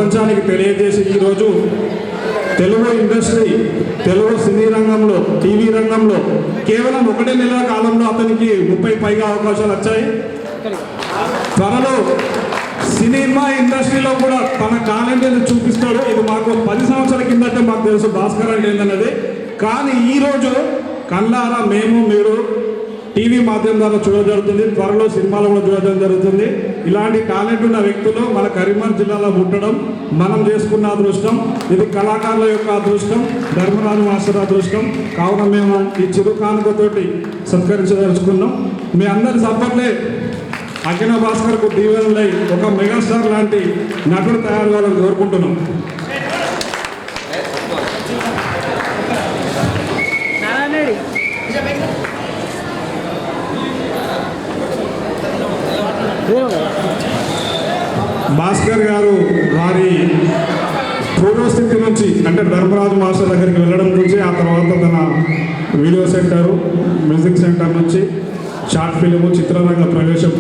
ప్రపంచానికి తెలియజేసి ఈరోజు తెలుగు ఇండస్ట్రీ, తెలుగు సినీ రంగంలో, టీవీ రంగంలో కేవలం 1 నెల కాలంలో అతనికి 30 పైగా అవకాశాలు వచ్చాయి. త్వరలో సినిమా ఇండస్ట్రీలో కూడా తన టాలెంట్ చూపిస్తాడు. ఇది మాకు 10 సంవత్సరాల కిందటే మాకు తెలుసు భాస్కర్ అంటే ఏంటన్నది. కానీ ఈరోజు కళ్ళారా మేము మీరు టీవీ మాధ్యమం ద్వారా చూడడం జరుగుతుంది, త్వరలో సినిమాలో కూడా చూడడం జరుగుతుంది. ఇలాంటి టాలెంట్ ఉన్న వ్యక్తులు మన కరీంనగర్ జిల్లాలో పుట్టడం మనం చేసుకున్న అదృష్టం. ఇది కళాకారుల యొక్క అదృష్టం, ధర్మరాజు మాస్టర్ అదృష్టం. కావున మేము ఈ చిరు కానుకతోటి సత్కరించదలుచుకున్నాం. మీ అందరి సపోర్ట్లే అఖిల భాస్కర్కు దీవెనలై ఒక మెగాస్టార్ లాంటి నటుడు తయారు కావాలని కోరుకుంటున్నాం. భాస్కర్ గారు వారి పూర్వస్థితి నుంచి అంటే ధర్మరాజు మాస్టర్ దగ్గరికి వెళ్ళడం నుంచి, ఆ తర్వాత తన వీడియో సెంటర్, మ్యూజిక్ సెంటర్ నుంచి షార్ట్ ఫిలిము, చిత్రరంగ ప్రవేశం,